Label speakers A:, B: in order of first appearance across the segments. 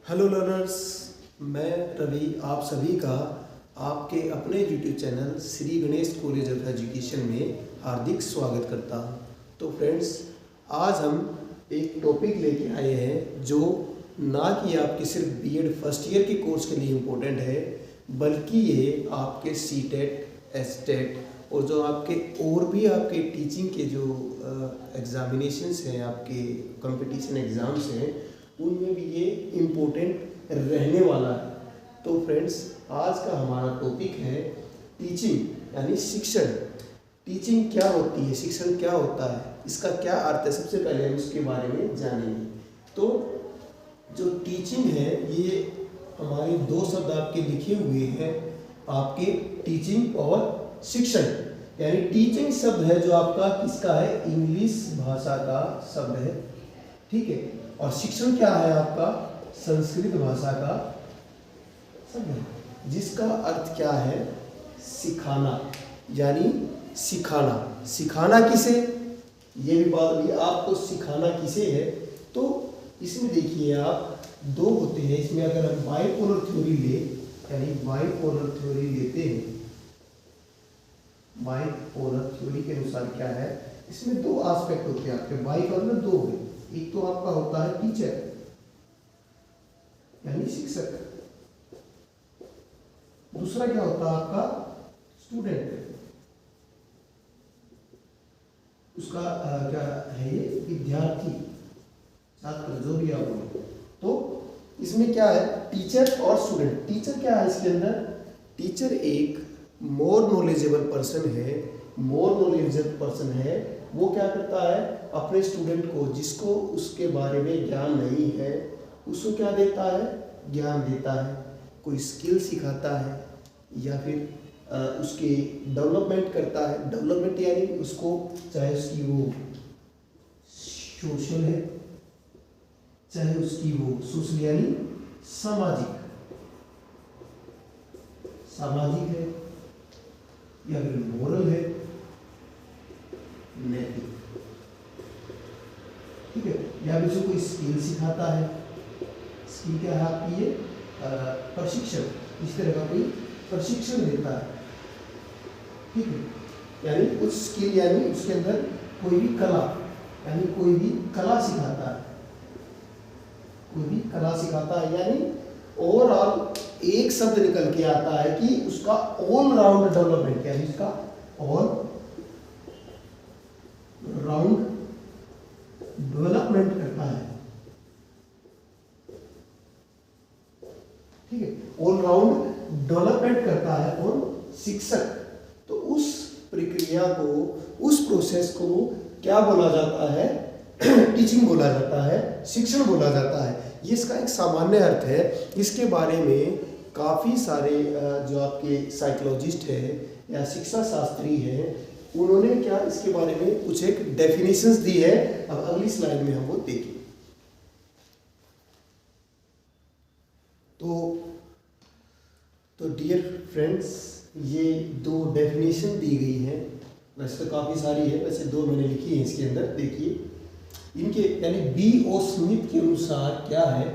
A: Hello learners, मैं रवि आप सभी का आपके अपने YouTube channel Shri Ganesh college of education में हार्दिक स्वागत करता हूं। तो फ्रेंड्स, आज हम एक टॉपिक लेके आए हैं जो ना कि आपके सिर्फ बीएड फर्स्ट ईयर के कोर्स के लिए इम्पोर्टेंट है, बल्कि ये आपके सीटेट, एसटेट और जो आपके और भी आपके टीचिंग के जो एग्जामिनेशंस हैं, आपके कंपटीशन एग्ज़ाम्स हैं, उनमें भी ये इम्पोर्टेंट रहने वाला है। तो फ्रेंड्स, आज का हमारा टॉपिक है टीचिंग यानी शिक्षण। टीचिंग क्या होती है, शिक्षण क्या होता है, इसका क्या अर्थ है, सबसे पहले हम उसके बारे में जानेंगे। तो जो टीचिंग है, ये हमारे दो शब्द आपके लिखे हुए हैं, आपके टीचिंग और शिक्षण। यानी टीचिंग शब्द है जो आपका किसका है, इंग्लिश भाषा का शब्द है, ठीक है। और शिक्षण क्या है आपका, संस्कृत भाषा का शब्द है, जिसका अर्थ क्या है, सिखाना। यानी सिखाना, सिखाना किसे, ये भी बात भी आपको सिखाना किसे है। तो इसमें देखिए आप दो होते हैं, इसमें अगर हम बाइपोलर थ्योरी ले, यानी बाइपोलर थ्योरी लेते हैं, बाइपोलर थ्योरी के अनुसार क्या है, इसमें दो एस्पेक्ट होते हैं आपके, बाइपोलर में दो है। एक तो आपका होता है टीचर यानी शिक्षक, दूसरा क्या होता है आपका स्टूडेंट, उसका क्या है, ये विद्यार्थी, छात्र, जो भी आप बोले। तो इसमें क्या है, टीचर और स्टूडेंट। टीचर क्या है इसके अंदर, टीचर एक मोर नॉलेजेबल पर्सन है, मोर नॉलेजेबल पर्सन है। वो क्या करता है, अपने स्टूडेंट को, जिसको उसके बारे में ज्ञान नहीं है, उसको क्या देता है, ज्ञान देता है, कोई स्किल सिखाता है, या फिर उसके डेवलपमेंट करता है। डेवलपमेंट यानी उसको, चाहे उसकी वो सोशल है, चाहे उसकी वो सोशल यानी सामाजिक है, या फिर मोरल है, नैतिक, ठीक है। या फिर कोई स्किल सिखाता है, स्किल क्या है आपकी, ये प्रशिक्षण, इस तरह का कोई प्रशिक्षण देता है, ठीक है। यानी कुछ स्किल, यानी उसके अंदर कोई भी कला, यानी कोई भी कला सिखाता है, कोई भी कला सिखाता है। यानी ओवरऑल एक शब्द निकल के आता है कि उसका ऑल राउंड डेवलपमेंट, यानी उसका ऑल राउंड डेवलपमेंट करता है, ठीक है। ऑल राउंड डेवलपमेंट करता है कौन, शिक्षक। तो उस प्रक्रिया को, उस प्रोसेस को क्या बोला जाता है, टीचिंग बोला जाता है, शिक्षण बोला जाता है। ये इसका एक सामान्य अर्थ है। इसके बारे में काफ़ी सारे जो आपके साइकोलॉजिस्ट हैं या शिक्षा शास्त्री हैं, उन्होंने क्या इसके बारे में कुछ एक डेफिनेशंस दी है। अब अगली स्लाइड में हम वो देखें। तो डियर फ्रेंड्स, ये दो डेफिनेशन दी गई हैं, वैसे तो काफ़ी सारी है, वैसे दो मैंने लिखी है इसके अंदर। देखिए इनके, यानी B.O. स्मिथ के अनुसार क्या है,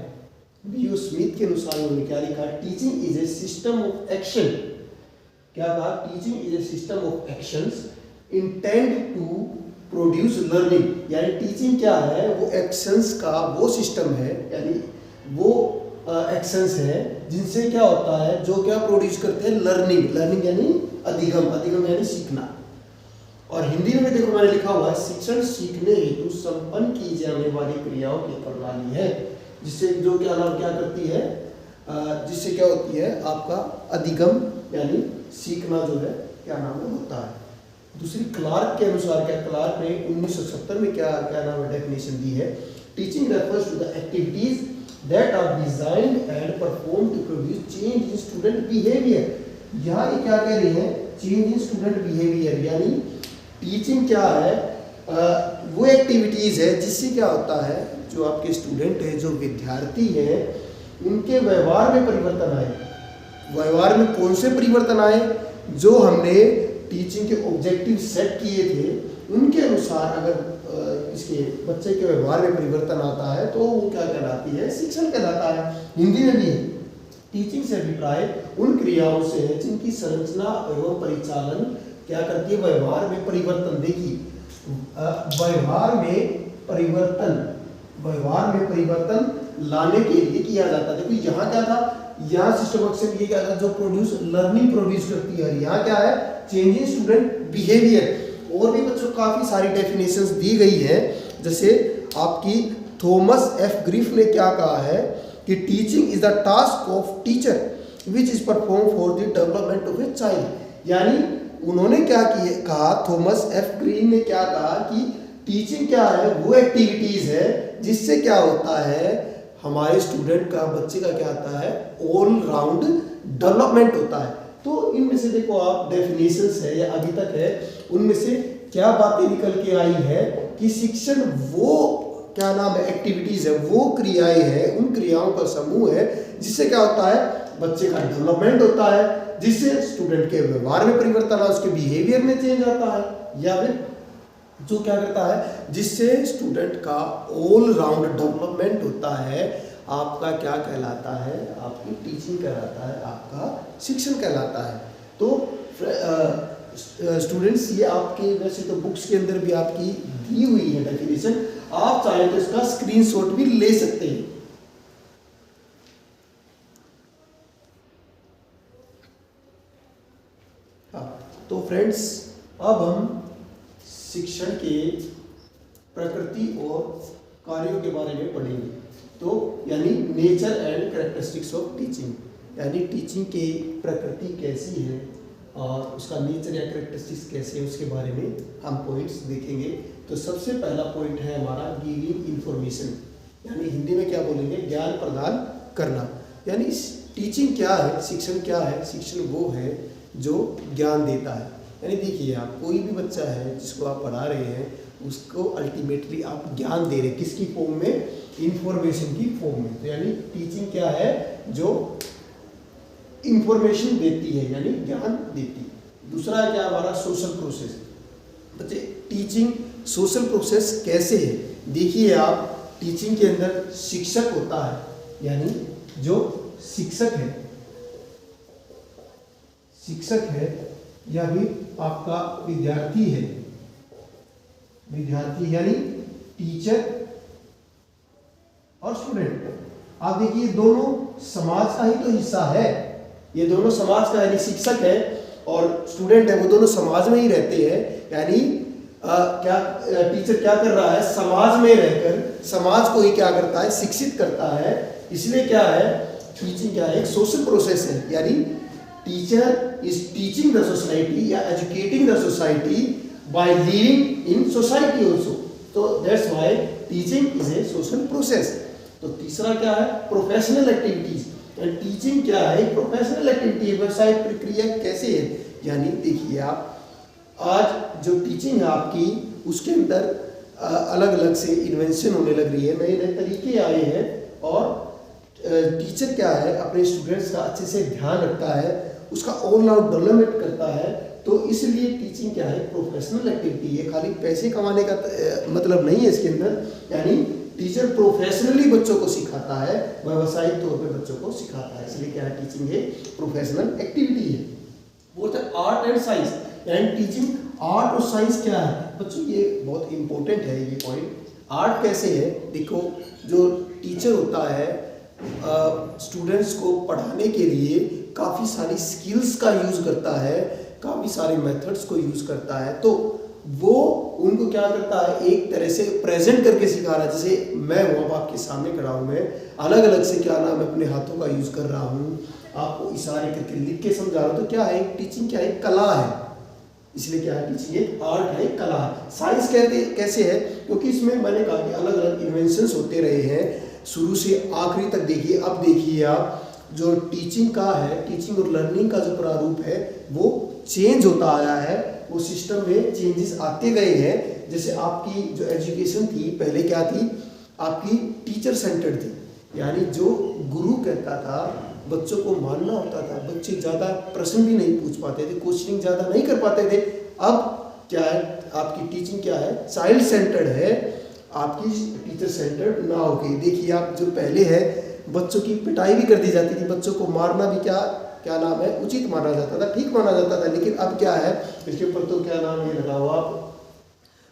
A: B.O. स्मिथ के अनुसार उन्होंने क्या लिखा, teaching is a system of action. क्या कहा, teaching is a system of actions intend to produce learning. यानी टीचिंग क्या है, वो एक्शंस का वो सिस्टम है, यानी वो एक्शंस है जिनसे क्या होता है, जो क्या प्रोड्यूस करते हैं, लर्निंग। लर्निंग यानी अधिगम, अधिगम यानी सीखना। और हिंदी में देखो मैंने लिखा हुआ है, शिक्षण सीखने हेतु संपन्न की जाने वाली क्रियाओं की प्रणाली है, जिससे जो क्या नाम क्या करती है, जिससे क्या होती है आपका अधिगम, यानी सीखना जो है क्या नाम है होता है। दूसरी क्लार्क के अनुसार क्या, क्लार्क ने 1970 में क्या नाम है डेफिनेशन दी है, teaching refers to the activities that are designed and perform to produce change in student behaviour. यहाँ ये क्या कह रही है, चेंज इन स्टूडेंट बिहेवियर। यानी टीचिंग क्या है, वो एक्टिविटीज है जिससे क्या होता है, जो आपके स्टूडेंट है, जो विद्यार्थी है, उनके व्यवहार में परिवर्तन आए। व्यवहार में कौन से परिवर्तन आए, जो हमने टीचिंग के ऑब्जेक्टिव सेट किए थे, उनके अनुसार अगर इसके बच्चे के व्यवहार में परिवर्तन आता है तो वो क्या कहलाती है, शिक्षा। शिक्षण कहलाता है। हिंदी में भी है, टीचिंग से अभिप्राय उन क्रियाओं से है जिनकी संरचना एवं परिचालन क्या करती है, व्यवहार में परिवर्तन। देखिए व्यवहार में परिवर्तन लाने के लिए किया जाता है। देखो यहाँ क्या था, यहाँ सिस्टम ऑफ ये क्या था, जो लर्निंग प्रोड्यूस करती है, और यहाँ क्या है, चेंजिंग स्टूडेंट बिहेवियर। और भी बच्चों काफी सारी डेफिनेशंस दी गई है, जैसे आपकी थॉमस एफ ग्रिफ ने क्या कहा है कि teaching is the task of teacher which is perform for the development of a child. यानी उन्होंने क्या कहा, थॉमस एफ ग्रीन ने क्या कहा कि टीचिंग क्या है, वो एक्टिविटीज है जिससे क्या होता है, हमारे स्टूडेंट का, बच्चे का क्या होता है, ऑल राउंड डेवलपमेंट होता है। तो इनमें से देखो आप डेफिनेशंस है या अभी तक है, उनमें से क्या बातें निकल के आई है कि शिक्षण वो क्या नाम है, एक्टिविटीज है, वो क्रियाएं हैं, उन क्रियाओं का समूह है जिससे क्या होता है, बच्चे का डेवलपमेंट होता है, जिससे स्टूडेंट के व्यवहार में परिवर्तन आता है, उसके बिहेवियर में चेंज आता है, या फिर जो क्या करता है, जिससे स्टूडेंट का ऑल राउंड डेवलपमेंट होता है। आपका क्या कहलाता है, आपकी टीचिंग कहलाता है, आपका शिक्षण कहलाता है। तो स्टूडेंट्स ये आपके वैसे तो बुक्स के अंदर भी आपकी दी हुई है डेफिनेशन, आप चाहें तो इसका स्क्रीनशॉट भी ले सकते हैं। तो फ्रेंड्स अब हम शिक्षण के प्रकृति और कार्यों के बारे में पढ़ेंगे। तो यानी nature and characteristics of teaching, यानी टीचिंग की प्रकृति कैसी है और उसका नेचर या कैरेक्टरिस्टिक्स कैसे है, उसके बारे में हम पॉइंट्स देखेंगे। तो सबसे पहला पॉइंट है हमारा गिविंग इंफॉर्मेशन, यानी हिंदी में क्या बोलेंगे, ज्ञान प्रदान करना। यानी टीचिंग क्या है, शिक्षण क्या है, शिक्षण वो है जो ज्ञान देता है। यानी देखिए आप कोई भी बच्चा है जिसको आप पढ़ा रहे हैं, उसको अल्टीमेटली आप ज्ञान दे रहे हैं, किसकी फॉर्म में, इंफॉर्मेशन की फॉर्म में। तो यानी टीचिंग क्या है, जो इंफॉर्मेशन देती है, यानी ज्ञान देती है। दूसरा है क्या हमारा सोशल प्रोसेस। बच्चे टीचिंग सोशल प्रोसेस कैसे है, देखिए आप टीचिंग के अंदर शिक्षक होता है, यानी जो शिक्षक है या भी आपका विद्यार्थी है, यानी टीचर और स्टूडेंट। आप देखिए दोनों समाज का ही तो हिस्सा है, ये दोनों समाज का, यानी शिक्षक है और स्टूडेंट है, वो दोनों समाज में ही रहते हैं। यानी क्या टीचर क्या कर रहा है, समाज में रहकर समाज को ही क्या करता है, शिक्षित करता है। इसलिए क्या है, टीचिंग क्या है, एक सोशल प्रोसेस है, यानी teacher is teaching the society या educating the society by living in society also. तो that's why teaching is a social process. तो तीसरा क्या है, प्रोफेशनल एक्टिविटीज। एंड टीचिंग क्या है, प्रोफेशनल एक्टिविटी, व्यवसायिक प्रक्रिया कैसे है। यानी देखिए आप आज जो टीचिंग है आपकी, उसके अंदर अलग अलग से इन्वेंशन होने लग रही है, नए नए तरीके आए हैं, और टीचर क्या है, अपने स्टूडेंट्स का अच्छे से ध्यान रखता है, उसका ऑल राउंड डेवलपमेंट करता है। तो इसलिए टीचिंग क्या है, प्रोफेशनल एक्टिविटी है, खाली पैसे कमाने का मतलब नहीं है इसके अंदर। यानी टीचर प्रोफेशनली बच्चों को सिखाता है, व्यावसायिक तौर पे बच्चों को सिखाता है, इसलिए क्या है, टीचिंग है प्रोफेशनल एक्टिविटी है। वो था आर्ट एंड साइंस, यानी टीचिंग आर्ट और साइंस क्या है। बच्चों ये बहुत इंपॉर्टेंट है ये पॉइंट। आर्ट कैसे है, देखो जो टीचर होता है स्टूडेंट्स को पढ़ाने के लिए काफ़ी सारी स्किल्स का यूज़ करता है, काफ़ी सारे मेथड्स को यूज़ करता है। तो वो उनको क्या करता है, एक तरह से प्रेजेंट करके सिखा रहा है। जैसे मैं हूँ, अब आपके सामने खड़ा हूँ, मैं अलग अलग से क्या नाम है अपने हाथों का यूज़ कर रहा हूँ, आपको इशारे करके लिख के समझा रहा हूँ। तो क्या है, टीचिंग क्या है, कला है। इसलिए क्या है, टीचिंग एक आर्ट है, कला है। साइंस कहते कैसे है, क्योंकि इसमें मैंने कहा कि अलग अलग इन्वेंशंस होते रहे हैं शुरू से आखिरी तक। देखिए अब देखिए आप जो टीचिंग का है, टीचिंग और लर्निंग का जो प्रारूप है वो चेंज होता आया है, वो सिस्टम में चेंजेस आते गए हैं। जैसे आपकी जो एजुकेशन थी पहले क्या थी, आपकी टीचर सेंटर्ड थी, यानी जो गुरु कहता था बच्चों को मानना होता था, बच्चे ज़्यादा प्रश्न भी नहीं पूछ पाते थे, क्वेश्चनिंग ज़्यादा नहीं कर पाते थे। अब क्या है, आपकी टीचिंग क्या है, चाइल्ड सेंटर्ड है। आपकी टीचर सेंटर्ड ना हो गई। देखिए आप जो पहले है बच्चों की पिटाई भी कर दी जाती थी, बच्चों को मारना भी क्या नाम है उचित माना जाता था, ठीक माना जाता था। लेकिन अब क्या है, इसके ऊपर तो क्या नाम ये लगा हुआ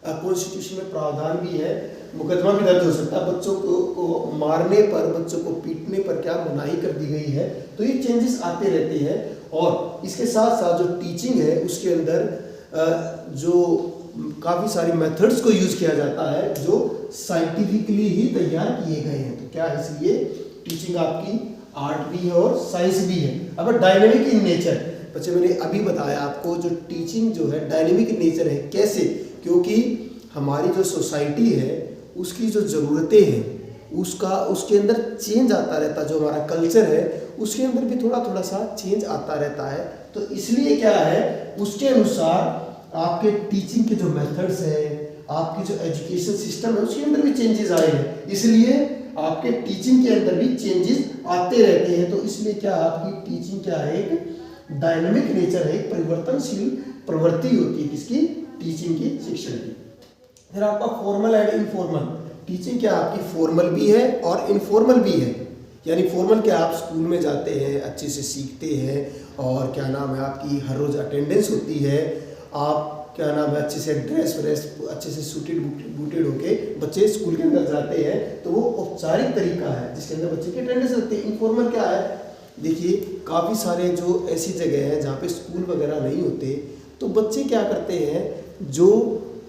A: कॉन्स्टिट्यूशन में प्रावधान भी है, मुकदमा भी दर्ज हो सकता है। बच्चों को मारने पर, बच्चों को पीटने पर क्या मनाही कर दी गई है। तो ये चेंजेस आते रहते हैं। और इसके साथ साथ जो टीचिंग है उसके अंदर जो काफ़ी सारी मेथड्स को यूज़ किया जाता है जो साइंटिफिकली ही तैयार किए गए हैं। तो क्या है, इसलिए टीचिंग आपकी आर्ट भी है और साइंस भी है। अब डायनेमिक इन नेचर, बच्चे मैंने अभी बताया आपको जो टीचिंग जो है डायनेमिक इन नेचर है। कैसे? क्योंकि हमारी जो सोसाइटी है उसकी जो ज़रूरतें हैं उसके अंदर चेंज आता रहता है। जो हमारा कल्चर है उसके अंदर भी थोड़ा थोड़ा सा चेंज आता रहता है। तो इसलिए क्या है, उसके अनुसार आपके टीचिंग के जो मेथड्स हैं, आपकी जो एजुकेशन सिस्टम है उसके अंदर भी चेंजेस आए हैं। इसलिए आपके टीचिंग के अंदर भी चेंजेस आते रहते हैं। तो इसलिए क्या आपकी टीचिंग क्या है, एक डायनेमिक नेचर है, एक परिवर्तनशील प्रवृत्ति होती है किसकी, टीचिंग की, शिक्षण की। फिर आपका फॉर्मल एंड इनफॉर्मल टीचिंग क्या आपकी फॉर्मल भी है और इनफॉर्मल भी है। यानी फॉर्मल क्या, आप स्कूल में जाते हैं, अच्छे से सीखते हैं और क्या नाम है आपकी हर रोज़ अटेंडेंस होती है, आप क्या नाम है अच्छे से ड्रेस व्रेस अच्छे से सूटेड बूटेड होके बच्चे स्कूल के अंदर जाते हैं। तो वो औपचारिक तरीका है जिसके अंदर बच्चे की अटेंडेंस लगती है। इनफॉर्मल क्या है, देखिए काफ़ी सारे जो ऐसी जगह है जहाँ पे स्कूल वगैरह नहीं होते, तो बच्चे क्या करते हैं, जो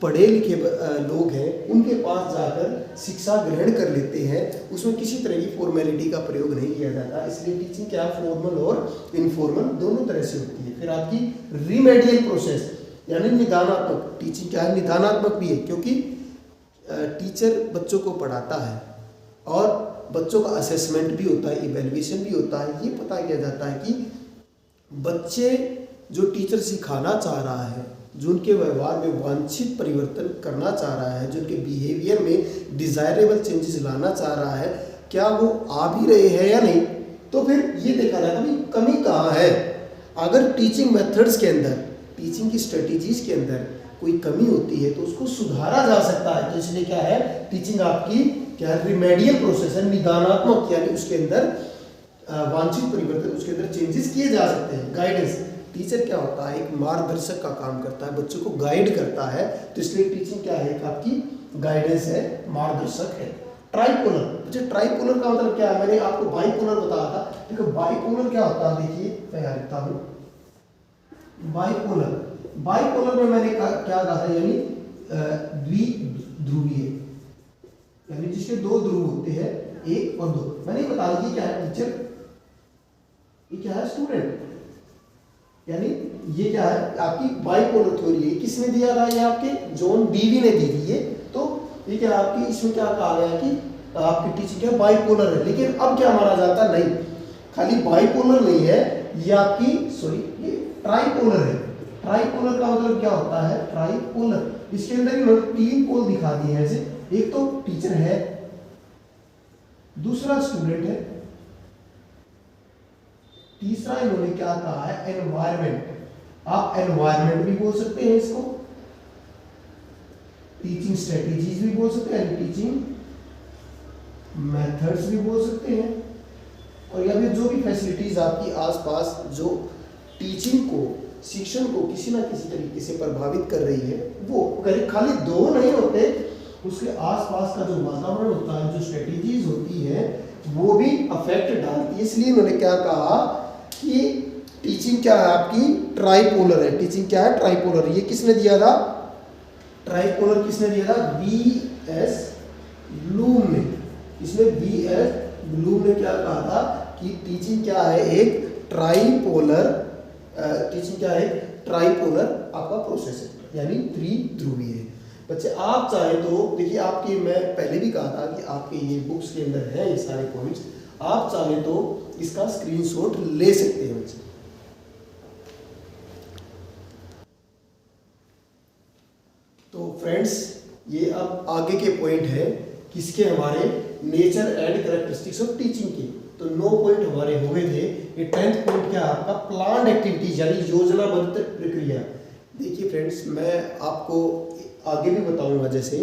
A: पढ़े लिखे लोग हैं उनके पास जाकर शिक्षा ग्रहण कर लेते हैं। उसमें किसी तरह की फॉर्मेलिटी का प्रयोग नहीं किया जाता। इसलिए टीचिंग क्या है, फॉर्मल और इनफॉर्मल दोनों तरह से होती है। फिर आपकी रिमेडियल प्रोसेस यानी निदानात्मक टीचिंग क्या है, निदानात्मक भी है, क्योंकि टीचर बच्चों को पढ़ाता है और बच्चों का असेसमेंट भी होता है, इवैल्यूएशन भी होता है। ये पता किया जाता है कि बच्चे जो टीचर सिखाना चाह रहा है, जो उनके व्यवहार में वांछित परिवर्तन करना चाह रहा है, जो उनके बिहेवियर में डिजायरेबल चेंजेस लाना चाह रहा है, क्या वो आ भी रहे हैं या नहीं। तो फिर ये देखा जाएगा भाई कमी कहाँ है। अगर टीचिंग मेथड्स के अंदर, टीचिंग की स्ट्रेटेजीज के अंदर कोई कमी होती है तो उसको सुधारा जा सकता है। तो इसलिए क्या है, टीचिंग आपकी क्या है, रिमेडियल प्रोसेस है, निदानात्मक, यानी उसके अंदर वांछित परिवर्तन, उसके अंदर चेंजेस किए जा सकते हैं। गाइडेंस, टीचर क्या होता है, एक मार्गदर्शक का काम करता है, बच्चों को गाइड करता है। तो इसलिए टीचिंग क्या है, एक आपकी गाइडेंस है, मार्गदर्शक है। ट्राइपोलर, अच्छा ट्राइपोलर का मतलब क्या है, मैंने आपको बाइपोलर बताया था। देखो बाइपोलर क्या होता है, देखिए मैं यहाँ लिखता हूँ बाइपोलर। बाइपोलर में मैंने क्या कहा था, यानी द्विध्रुवीय, यानी जिसके दो ध्रुव होते हैं, एक और दो। मैंने बता दिया क्या है टीचर, ये क्या है स्टूडेंट, यानी ये क्या है आपकी बाइपोलर थ्योरी है। किसने दिया था, ये आपके जॉन डीवी ने दी थी ये। तो ये क्या आपकी, इसमें क्या कहा गया कि आपकी टीचिंग क्या बाइपोलर है। लेकिन अब क्या माना जाता, नहीं खाली बाइपोलर नहीं है, ये आपकी ये ट्राइपोलर है। ट्राइपोलर का मतलब क्या होता है, ट्राइपोलर, इसके अंदर इन्होंने 3 पोल दिखा दिए हैं। ऐसे एक तो टीचर है, दूसरा स्टूडेंट है, तीसरा इन्होंने क्या कहा है, एनवायरमेंट। आप एनवायरमेंट भी बोल सकते हैं इसको, टीचिंग स्ट्रेटेजीज भी बोल सकते हैं, टीचिंग मेथड्स भी बोल सकते हैं, और या फिर जो भी फैसिलिटीज आपकी आसपास जो टीचिंग को, शिक्षण को किसी ना किसी तरीके से प्रभावित कर रही है, वो खाली 2 नहीं होते, उसके आसपास का जो वातावरण होता है, जो स्ट्रेटेजीज होती है, वो भी अफेक्ट डालती है। इसलिए उन्होंने क्या कहा कि टीचिंग क्या है आपकी ट्राइपोलर है। टीचिंग क्या है, ट्राइपोलर। ये किसने दिया था, ट्राइपोलर किसने दिया था, V.S. ब्लूम ने। इसमें V.S. ब्लूम ने क्या कहा था कि टीचिंग क्या है, एक ट्राइपोलर, टीचिंग क्या है, ट्राइपोलर आपका प्रोसेस है, यानी त्रिध्रुवीय है। बच्चे आप चाहे तो देखिए, आपकी मैं पहले भी कहा था कि आपके ये बुक्स के अंदर है ये सारे पॉइंट्स, आप चाहे तो इसका स्क्रीनशॉट ले सकते हैं बच्चे। तो फ्रेंड्स, ये अब आगे के पॉइंट है किसके, हमारे nature and characteristics of teaching के। तो 9 पॉइंट हमारे हो गए थे। ये 10th पॉइंट क्या आपका, प्लान्ड एक्टिविटीज, यानी योजनाबद्ध प्रक्रिया। देखिए फ्रेंड्स, मैं आपको आगे भी बताऊंगा, जैसे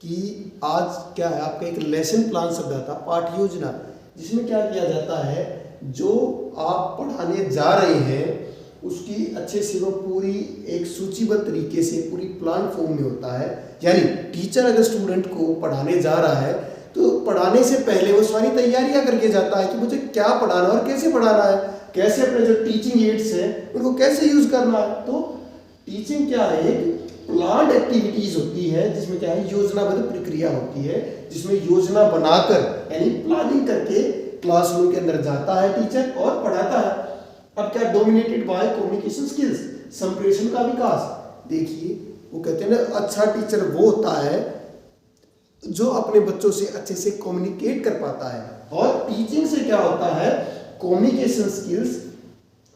A: कि आज क्या है आपका एक लेसन प्लान शब्द आता है, पाठ योजना, जिसमें क्या किया जाता है, जो आप पढ़ाने जा रहे हैं उसकी अच्छे से वो पूरी एक सूचीबद्ध तरीके से पूरी प्लान फॉर्म में होता है। यानी टीचर अगर स्टूडेंट को पढ़ाने जा रहा है तो पढ़ाने से पहले वो सारी तैयारियां करके जाता है कि मुझे क्या पढ़ाना और कैसे पढ़ाना है, कैसे अपने जो टीचिंग एड्स हैं उनको कैसे यूज करना है। तो टीचिंग क्या है, एक प्लान्ड एक्टिविटीज होती है जिसमें क्या है योजनाबद्ध प्रक्रिया होती है, जिसमें योजना बनाकर यानी प्लानिंग करके क्लासरूम के अंदर जाता है टीचर और पढ़ाता है। अब क्या डोमिनेटेड बाय कम्युनिकेशन स्किल्स, संप्रेषण का विकास। देखिए वो कहते हैं ना अच्छा टीचर वो होता है जो अपने बच्चों से अच्छे से कम्युनिकेट कर पाता है। और टीचिंग से क्या होता है, कम्युनिकेशन स्किल्स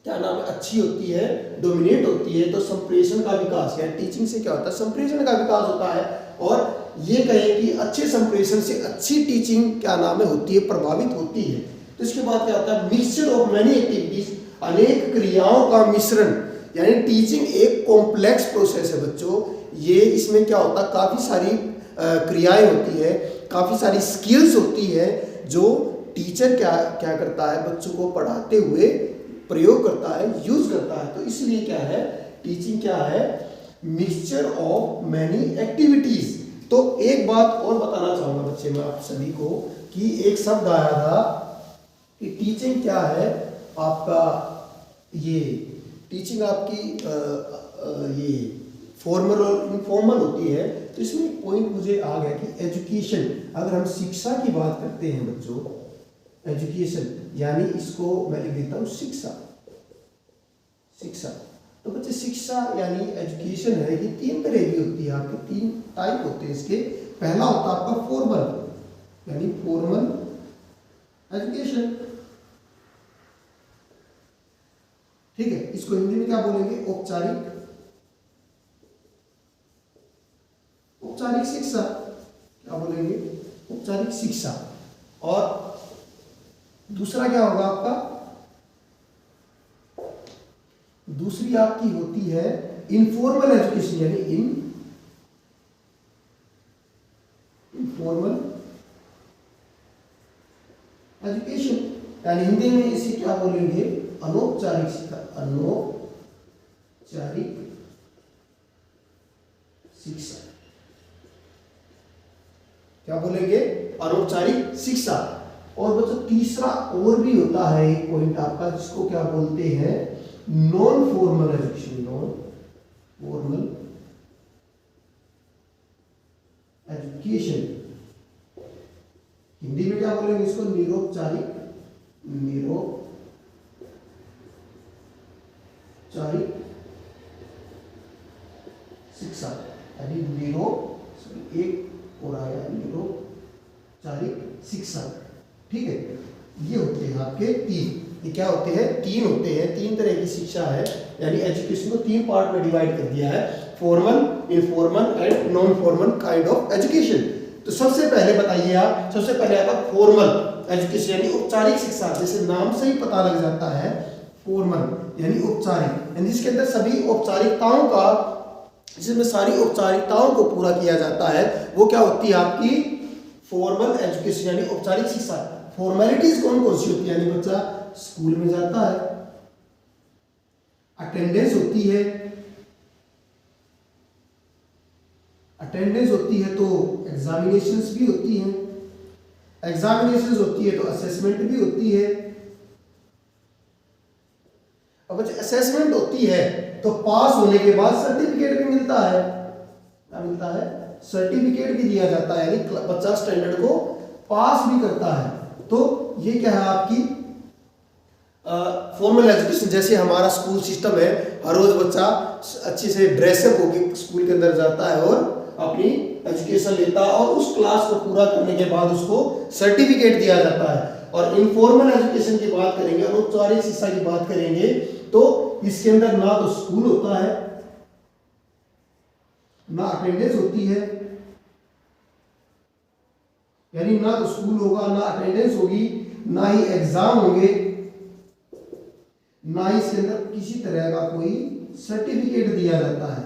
A: क्या नाम है अच्छी होती है, डोमिनेट होती है, तो संप्रेषण का विकास है। टीचिंग से क्या होता है, संप्रेषण का विकास होता है। और ये कहें कि अच्छे संप्रेषण से अच्छी टीचिंग क्या नाम है होती है, प्रभावित होती है। तो इसके बाद क्या होता है, मिक्सचर ऑफ मेनी एक्टिविटीज, अनेक क्रियाओं का मिश्रण। यानी टीचिंग एक कॉम्प्लेक्स प्रोसेस है बच्चों, ये इसमें क्या होता है काफी सारी क्रियाएं होती है, काफी सारी स्किल्स होती है जो टीचर क्या क्या करता है बच्चों को पढ़ाते हुए प्रयोग करता है, यूज करता है। तो इसलिए क्या है, टीचिंग क्या है, मिक्सचर ऑफ मैनी एक्टिविटीज। तो एक बात और बताना चाहूंगा बच्चे मैं आप सभी को कि एक शब्द आया था कि टीचिंग क्या है आपका, ये टीचिंग आपकी ये फॉर्मल और इनफॉर्मल होती है। तो इसमें एक पॉइंट मुझे आ गया कि एजुकेशन, अगर हम शिक्षा की बात करते हैं बच्चों, एजुकेशन यानी इसको मैं लिख देता हूं शिक्षा, शिक्षा। तो बच्चे शिक्षा यानी एजुकेशन है, ये तीन तरह की होती है, आपके तीन टाइप होते हैं इसके। पहला होता है आपका फॉर्मल यानी फॉर्मल एजुकेशन, ठीक है। इसको हिंदी में क्या बोलेंगे, औपचारिक, औपचारिक शिक्षा, क्या बोलेंगे, औपचारिक शिक्षा। और दूसरा क्या होगा आपका, दूसरी आपकी होती है इनफॉर्मल एजुकेशन यानी इनफॉर्मल एजुकेशन, यानी हिंदी में इसे क्या बोलेंगे, अनौपचारिक शिक्षा, अनौपचारिक शिक्षा, क्या बोलेंगे, अनौपचारिक शिक्षा। और बच्चों तीसरा और भी होता है एक पॉइंट आपका जिसको क्या बोलते हैं, non formal education, non formal education. Hindi में क्या बोलेंगे इसको, निरौपचारिक, निरौपचारिक शिक्षा यानी एक और आया निरौपचारिक शिक्षा, ठीक है। ये होते हैं आपके तीन, ये क्या होते हैं, तीन होते हैं, तीन तरह की शिक्षा है। यानी एजुकेशन को तीन पार्ट में डिवाइड कर दिया है, formal, informal and non formal kind of education. तो सबसे पहले बताइए आप, सबसे पहले आता फॉर्मल एजुकेशन यानी औपचारिक शिक्षा, जैसे नाम से ही पता लग जाता है, फॉर्मल यानी औपचारिक, यानी जिसके अंदर सभी औपचारिकताओं का, जिसमें सारी औपचारिकताओं को पूरा किया जाता है, वो क्या होती है आपकी फॉर्मल एजुकेशन यानी औपचारिक शिक्षा। फॉर्मेलिटीज कौन कौन सी होती है, यानी बच्चा स्कूल में जाता है, अटेंडेंस होती है, अटेंडेंस होती है तो एग्जामिनेशंस भी होती हैं, एग्जामिनेशंस होती है तो असेसमेंट भी होती है। अब बच्चे असेसमेंट होती है तो पास होने के बाद सर्टिफिकेट भी मिलता है, क्या मिलता है, सर्टिफिकेट भी दिया जाता है, यानी बच्चा स्टैंडर्ड को पास भी करता है। तो ये क्या है आपकी फॉर्मल एजुकेशन। जैसे हमारा स्कूल सिस्टम है, हर रोज बच्चा अच्छे से ड्रेसअप होकर स्कूल के अंदर जाता है और अपनी एजुकेशन लेता है और उस क्लास को पूरा करने के बाद उसको सर्टिफिकेट दिया जाता है। और इनफॉर्मल एजुकेशन की बात करेंगे, अनौपचारिक शिक्षा की बात करेंगे, तो इसके अंदर ना तो स्कूल होता है, ना अटेंडेंस होती है, यानी ना तो स्कूल होगा, ना अटेंडेंस होगी, ना ही एग्जाम होंगे, ना ही इसके अंदर किसी तरह का कोई सर्टिफिकेट दिया जाता है।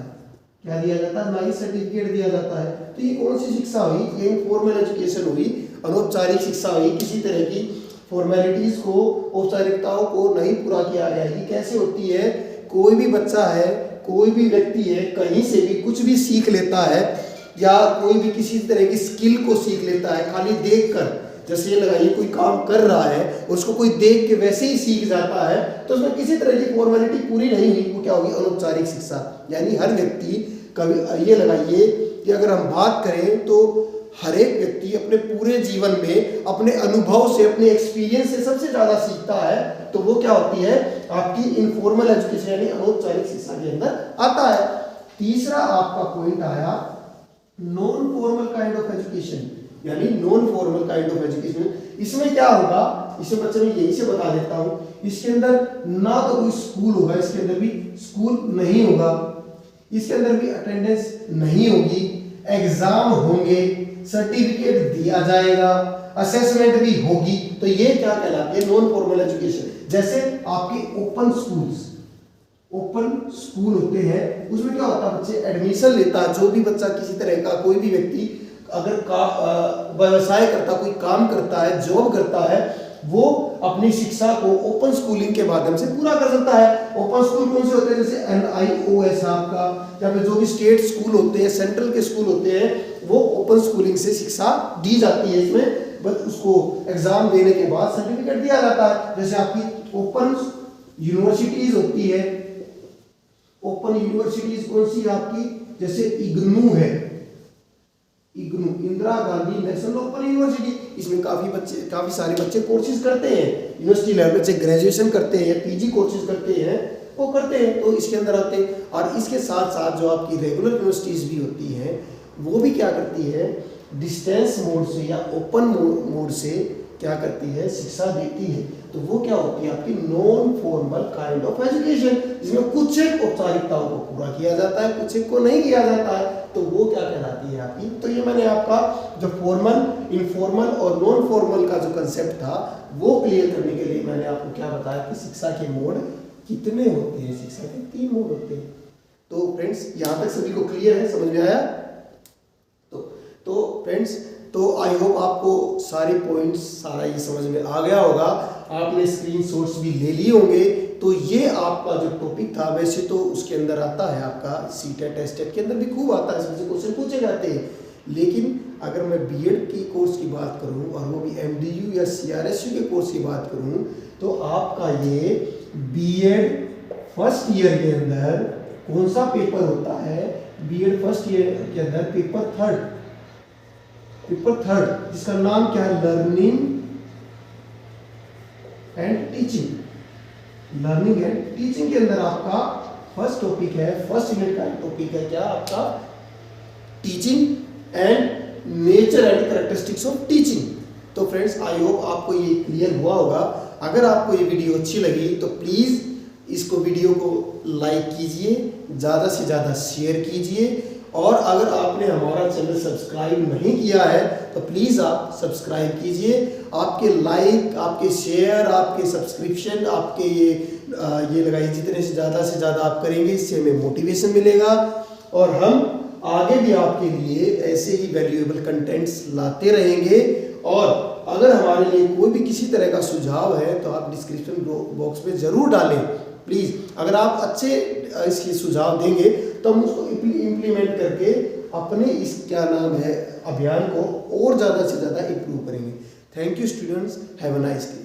A: क्या दिया जाता है, ना ही सर्टिफिकेट दिया जाता है। तो ये कौन सी शिक्षा हुई? ये इनफॉर्मल एजुकेशन हुई, अनौपचारिक शिक्षा हुई। किसी तरह की फॉर्मेलिटीज को, औपचारिकताओं को नहीं पूरा किया गया। ये कैसे होती है? कोई भी बच्चा है, कोई भी व्यक्ति है, कहीं से भी कुछ भी सीख लेता है, या कोई भी किसी तरह की स्किल को सीख लेता है खाली देखकर। जैसे ये लगाइए कोई काम कर रहा है, उसको कोई देख के वैसे ही सीख जाता है, तो उसमें किसी तरह की फॉर्मेलिटी पूरी नहीं हुई, वो क्या होगी? अनौपचारिक शिक्षा। यानी हर व्यक्ति कभी, ये लगाइए कि अगर हम बात करें तो हर एक व्यक्ति अपने पूरे जीवन में अपने अनुभव से, अपने एक्सपीरियंस से सबसे ज्यादा सीखता है, तो वो क्या होती है? आपकी इनफॉर्मल एजुकेशन यानी अनौपचारिक शिक्षा के अंदर आता है। तीसरा आपका पॉइंट आया non formal kind of education, यानी non formal kind of education. इसमें क्या होगा? इसमें बच्चे मैं यही से बता देता हूं, इसके अंदर ना तो कोई स्कूल होगा, इसके अंदर भी स्कूल नहीं होगा, इसके अंदर भी अटेंडेंस नहीं होगी, एग्जाम होंगे, सर्टिफिकेट दिया जाएगा, असेसमेंट भी होगी। तो ये क्या कहलाती है? Non formal education. जैसे आपके ओपन स्कूल होते हैं, उसमें क्या होता है? बच्चे एडमिशन लेता है, जो भी बच्चा किसी तरह का, कोई भी व्यक्ति अगर व्यवसाय करता, कोई काम करता है, जॉब करता है, वो अपनी शिक्षा को ओपन स्कूलिंग के माध्यम से पूरा कर सकता है। ओपन स्कूल कौन से होते हैं? जैसे NIOS आपका, या फिर जो भी स्टेट स्कूल होते हैं, सेंट्रल के स्कूल होते हैं, वो ओपन स्कूलिंग से शिक्षा दी जाती है। इसमें बस उसको एग्जाम देने के बाद सर्टिफिकेट दिया जाता है। जैसे आपकी ओपन यूनिवर्सिटीज होती है, ओपन यूनिवर्सिटीज कौन सी आपकी? जैसे इग्नू है, IGNOU Indira Gandhi national open university. इसमें काफी सारे बच्चे कोर्सेज करते हैं, यूनिवर्सिटी लेवल से ग्रेजुएशन करते हैं, PG कोर्सेज करते हैं, वो करते हैं, तो इसके अंदर आते हैं। और इसके साथ साथ जो आपकी रेगुलर यूनिवर्सिटीज भी होती हैं, वो भी क्या करती है? डिस्टेंस मोड से या ओपन मोड से क्या करती है? शिक्षा देती है। तो वो क्या होती है? आपकी non formal kind of education, जिसमें कुछ एक औपचारिकताओं को पूरा किया जाता है, कुछ एक को नहीं किया जाता है, तो वो क्या कहलाती है आपकी? तो ये मैंने आपका जो फॉर्मल, इनफॉर्मल और नॉन फॉर्मल का जो कंसेप्ट था, वो क्लियर करने के लिए मैंने आपको क्या बताया कि शिक्षा के मोड कितने होते हैं? शिक्षा के 3 मोड होते हैं। तो फ्रेंड्स, यहाँ तक सभी को क्लियर है, समझ में आया? तो फ्रेंड्स, तो आई होप आपको सारे पॉइंट्स, सारा ये समझ में आ गया होगा। आपने स्क्रीनशॉट्स भी ले लिए होंगे। तो ये आपका जो टॉपिक था, वैसे तो उसके अंदर आता है आपका CTET टेस्ट के अंदर भी खूब आता है, इसमें से क्वेश्चन पूछे जाते हैं। लेकिन अगर मैं BEd की कोर्स की बात करूं, और वो भी MDU या CRSU के कोर्स की बात करूं, तो आपका ये BEd फर्स्ट ईयर के अंदर कौन सा पेपर होता है? BEd फर्स्ट ईयर के अंदर पेपर थर्ड, जिसका नाम क्या है? Learning and teaching. Learning and teaching के अंदर आपका फर्स्ट टॉपिक है, फर्स्ट यूनिट का टॉपिक है क्या आपका? Teaching and nature and characteristics of teaching. तो फ्रेंड्स, आई होप आपको ये क्लियर हुआ होगा। अगर आपको ये वीडियो अच्छी लगी तो प्लीज इसको, वीडियो को लाइक कीजिए, ज़्यादा से ज़्यादा शेयर कीजिए, और अगर आपने हमारा चैनल सब्सक्राइब नहीं किया है तो प्लीज़ आप सब्सक्राइब कीजिए। आपके लाइक, आपके शेयर, आपके सब्सक्रिप्शन, आपके ये लगाइए, जितने से ज़्यादा आप करेंगे, इससे हमें मोटिवेशन मिलेगा, और हम आगे भी आपके लिए ऐसे ही वैल्यूएबल कंटेंट्स लाते रहेंगे। और अगर हमारे लिए कोई भी किसी तरह का सुझाव है तो आप डिस्क्रिप्शन बॉक्स में ज़रूर डालें प्लीज़। अगर आप अच्छे इसके सुझाव देंगे तो हम उसको इम्प्लीमेंट करके अपने इस क्या नाम है अभियान को और ज़्यादा से ज़्यादा इम्प्रूव करेंगे। Thank you students, have a nice day.